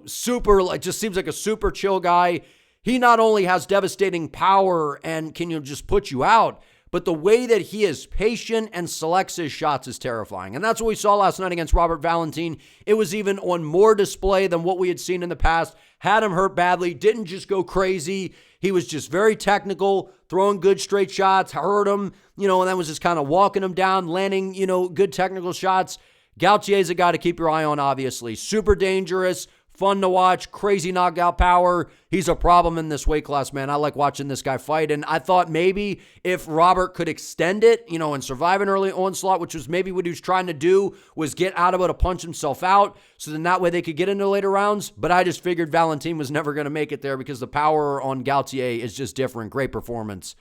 super, just seems like a super chill guy. He not only has devastating power and can just put you out, but the way that he is patient and selects his shots is terrifying. And that's what we saw last night against Robert Valentin. It was even on more display than what we had seen in the past. Had him hurt badly, didn't just go crazy. He was just very technical, throwing good straight shots, hurt him, and then was just kind of walking him down, landing, good technical shots. Gautier's a guy to keep your eye on, obviously. Super dangerous, fun to watch, crazy knockout power. He's a problem in this weight class, man. I like watching this guy fight. And I thought maybe if Robert could extend it, and survive an early onslaught, which was maybe what he was trying to do, was get Ateba to punch himself out. So then that way they could get into later rounds. But I just figured Valentin was never going to make it there because the power on Gautier is just different. Great performance.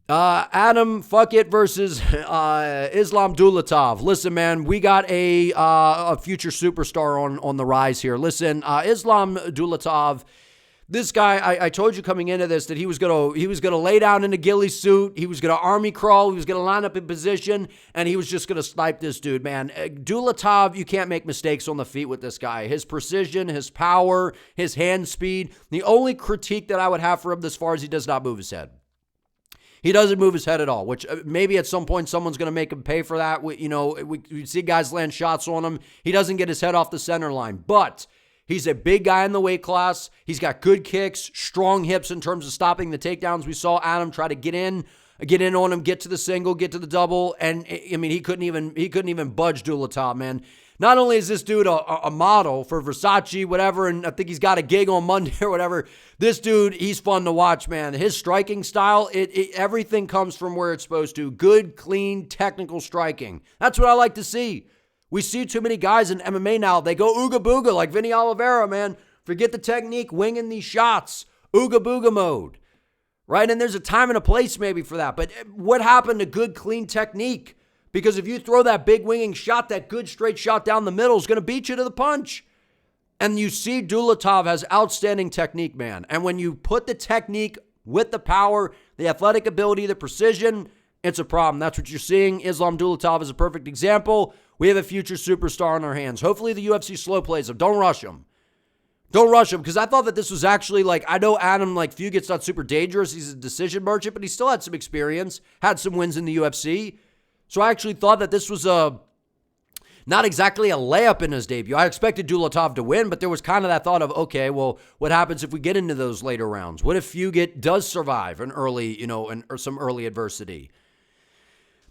Adam Fugitt versus Islam Dulatov. Listen, man, we got a future superstar on the rise here. Listen, Islam Dulatov, this guy, I told you coming into this that he was gonna lay down in a ghillie suit. He was gonna army crawl. He was gonna line up in position, and he was just gonna snipe this dude, man. Dulatov, you can't make mistakes on the feet with this guy. His precision, his power, his hand speed. The only critique that I would have for him this far is he does not move his head. He doesn't move his head at all, which maybe at some point someone's going to make him pay for that. We see guys land shots on him. He doesn't get his head off the center line, but he's a big guy in the weight class. He's got good kicks, strong hips in terms of stopping the takedowns. We saw Adam try to get in on him, get to the single, get to the double, and I mean he couldn't even budge Dulatov, man. Not only is this dude a model for Versace, whatever, and I think he's got a gig on Monday or whatever, this dude, he's fun to watch, man. His striking style, everything comes from where it's supposed to. Good, clean, technical striking. That's what I like to see. We see too many guys in MMA now. They go ooga booga like Vinny Oliveira, man. Forget the technique, winging these shots. Ooga booga mode, right? And there's a time and a place maybe for that. But what happened to good, clean technique? Because if you throw that big winging shot, that good straight shot down the middle is going to beat you to the punch. And you see Dulatov has outstanding technique, man. And when you put the technique with the power, the athletic ability, the precision, it's a problem. That's what you're seeing. Islam Dulatov is a perfect example. We have a future superstar on our hands. Hopefully the UFC slow plays him. Don't rush him. Don't rush him, because I thought that this was actually I know Adam Fugitt's not super dangerous. He's a decision merchant, but he still had some experience, had some wins in the UFC. So I actually thought that this was not exactly a layup in his debut. I expected Dulatov to win, but there was kind of that thought of, okay, well, what happens if we get into those later rounds? What if Fugitt does survive an early, or some early adversity?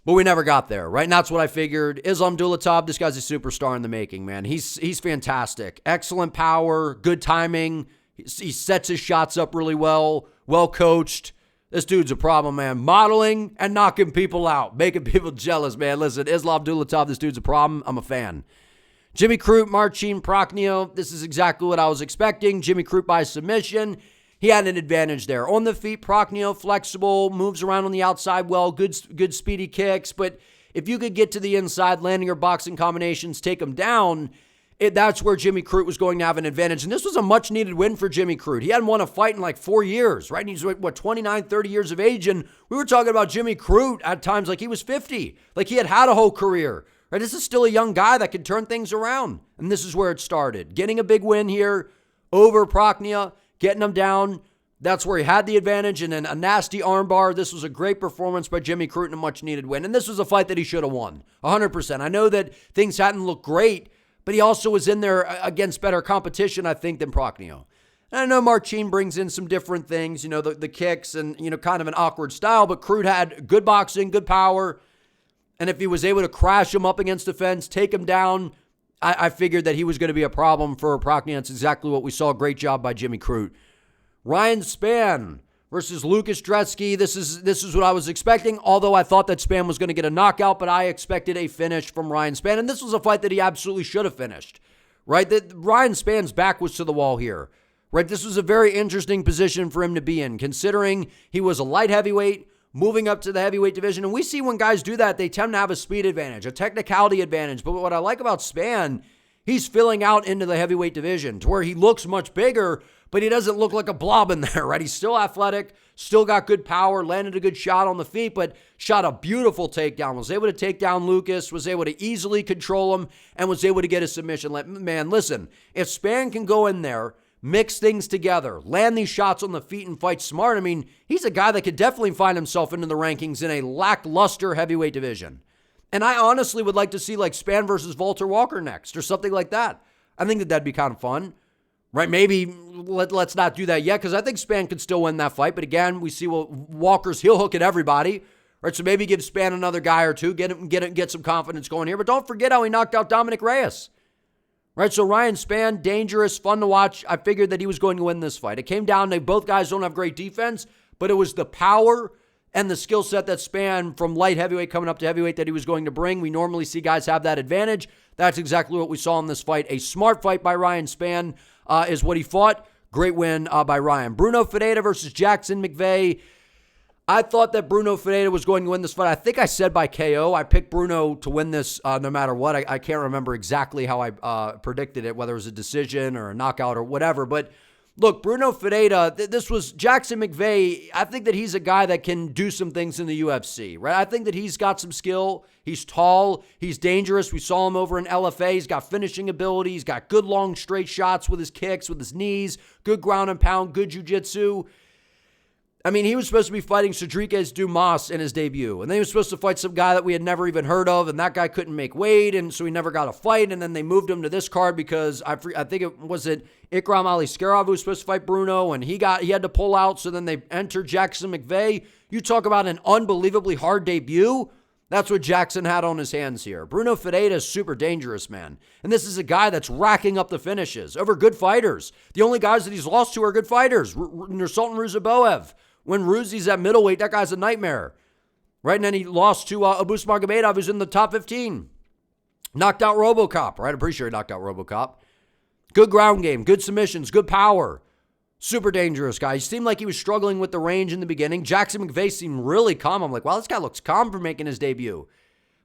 But we never got there, right? And that's what I figured. Islam Dulatov, this guy's a superstar in the making, man. He's fantastic. Excellent power, good timing. He sets his shots up really well coached. This dude's a problem, man. Modeling and knocking people out, making people jealous, man. Listen, Islam Dulatov, this dude's a problem. I'm a fan. Jimmy Crute, Marcin, Prochnio, this is exactly what I was expecting. Jimmy Crute by submission. He had an advantage there. On the feet, Prochnio, flexible, moves around on the outside well, good speedy kicks. But if you could get to the inside, landing your boxing combinations, take him down, that's where Jimmy Crute was going to have an advantage. And this was a much-needed win for Jimmy Crute. He hadn't won a fight in 4 years, right? And he's, 29, 30 years of age. And we were talking about Jimmy Crute at times like he was 50. Like he had a whole career, right? This is still a young guy that could turn things around. And this is where it started. Getting a big win here over Prochnio, getting him down. That's where he had the advantage. And then a nasty armbar. This was a great performance by Jimmy Crute and a much-needed win. And this was a fight that he should have won, 100%. I know that things hadn't looked great, but he also was in there against better competition, I think, than Prochnio. And I know Marcin brings in some different things, the kicks and, kind of an awkward style, but Crute had good boxing, good power. And if he was able to crash him up against the fence, take him down, I figured that he was going to be a problem for Prochnio. That's exactly what we saw. Great job by Jimmy Crute. Ryan Spann versus Lukasz Dretsky. This is what I was expecting, although I thought that Spann was going to get a knockout, but I expected a finish from Ryan Spann, and this was a fight that he absolutely should have finished, right? That Ryan Spann's back was to the wall here, right? This was a very interesting position for him to be in, considering he was a light heavyweight, moving up to the heavyweight division, and we see when guys do that, they tend to have a speed advantage, a technicality advantage, but what I like about Spann, he's filling out into the heavyweight division to where he looks much bigger, but he doesn't look like a blob in there, right? He's still athletic, still got good power, landed a good shot on the feet, but shot a beautiful takedown, was able to take down Lukasz, was able to easily control him, and was able to get a submission. Man, listen, if Spann can go in there, mix things together, land these shots on the feet and fight smart, I mean, he's a guy that could definitely find himself into the rankings in a lackluster heavyweight division. And I honestly would like to see Spann versus Walter Walker next or something like that. I think that'd be kind of fun. Right, maybe let's not do that yet because I think Spann could still win that fight. But again, we see Walker's heel hook at everybody. Right, so maybe give Spann another guy or two, get some confidence going here. But don't forget how he knocked out Dominic Reyes. Right, so Ryan Spann, dangerous, fun to watch. I figured that he was going to win this fight. It came down to both guys don't have great defense, but it was the power and the skill set that Spann from light heavyweight coming up to heavyweight that he was going to bring. We normally see guys have that advantage. That's exactly what we saw in this fight. A smart fight by Ryan Spann. Is what he fought. Great win by Ryan. Bruno Ferreira versus Jackson McVeigh. I thought that Bruno Ferreira was going to win this fight. I think I said by KO. I picked Bruno to win this no matter what. I can't remember exactly how I predicted it, whether it was a decision or a knockout or whatever. But look, Bruno Ferreira, this was Jackson McVeigh. I think that he's a guy that can do some things in the UFC, right? I think that he's got some skill. He's tall. He's dangerous. We saw him over in LFA. He's got finishing ability. He's got good long straight shots with his kicks, with his knees, good ground and pound, good jiu-jitsu. I mean, he was supposed to be fighting Cedriques Dumas in his debut, and then he was supposed to fight some guy that we had never even heard of, and that guy couldn't make weight, and so he never got a fight, and then they moved him to this card because I think it was Ikram Aliskerov who was supposed to fight Bruno, and he had to pull out, so then they entered Jackson McVeigh. You talk about an unbelievably hard debut. That's what Jackson had on his hands here. Bruno Ferreira is super dangerous, man. And this is a guy that's racking up the finishes over good fighters. The only guys that he's lost to are good fighters. Nursultan Ruziboev. When Ruzi's at middleweight, that guy's a nightmare. Right? And then he lost to Abus Magomedov, who's in the top 15. Knocked out RoboCop, right? I'm pretty sure he knocked out RoboCop. Good ground game, good submissions, good power. Super dangerous guy. He seemed like he was struggling with the range in the beginning. Jackson McVeigh seemed really calm. I'm like, wow, this guy looks calm for making his debut.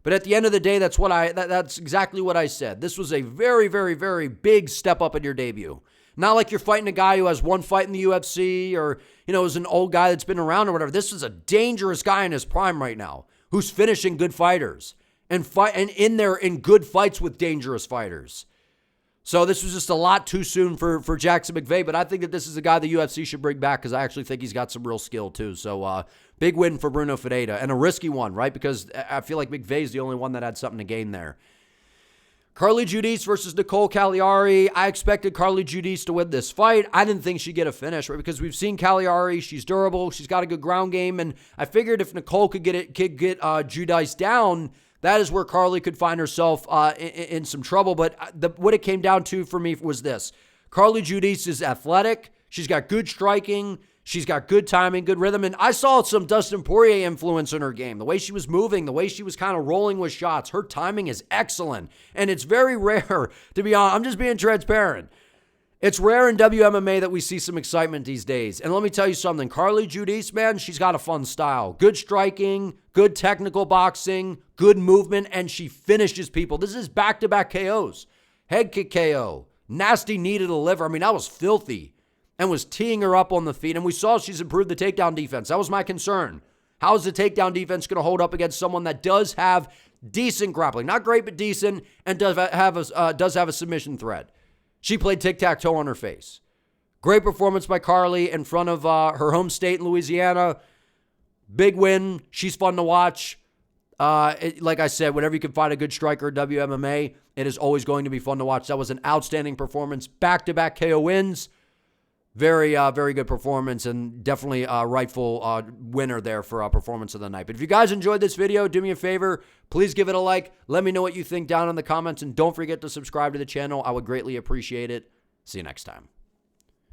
But at the end of the day, that's exactly what I said. This was a very, very, very big step up in your debut. Not like you're fighting a guy who has one fight in the UFC or, is an old guy that's been around or whatever. This is a dangerous guy in his prime right now who's finishing good fighters and in there in good fights with dangerous fighters. So this was just a lot too soon for Jackson McVeigh, but I think that this is a guy the UFC should bring back because I actually think he's got some real skill too. So big win for Bruno Ferreira and a risky one, right? Because I feel like McVeigh's the only one that had something to gain there. Carli Judice versus Nicole Cagliari. I expected Carli Judice to win this fight. I didn't think she'd get a finish, right? Because we've seen Cagliari. She's durable. She's got a good ground game. And I figured if Nicole could get Judice down, that is where Carli could find herself in some trouble. But what it came down to for me was this. Carli Judice is athletic. She's got good striking. She's got good timing, good rhythm. And I saw some Dustin Poirier influence in her game. The way she was moving, the way she was kind of rolling with shots. Her timing is excellent. And it's very rare, to be honest. I'm just being transparent. It's rare in WMMA that we see some excitement these days. And let me tell you something. Carli Judice, man, she's got a fun style. Good striking, good technical boxing, good movement, and she finishes people. This is back-to-back KOs. Head kick KO. Nasty knee to the liver. I mean, that was filthy. And was teeing her up on the feet. And we saw she's improved the takedown defense. That was my concern. How is the takedown defense going to hold up against someone that does have decent grappling? Not great, but decent, and does have a submission threat. She played tic-tac-toe on her face. Great performance by Carli in front of her home state in Louisiana. Big win. She's fun to watch. Like I said, whenever you can find a good striker in WMMA, it is always going to be fun to watch. That was an outstanding performance. Back-to-back KO wins. Very, very good performance and definitely a rightful winner there for performance of the night. But if you guys enjoyed this video, do me a favor. Please give it a like. Let me know what you think down in the comments. And don't forget to subscribe to the channel. I would greatly appreciate it. See you next time.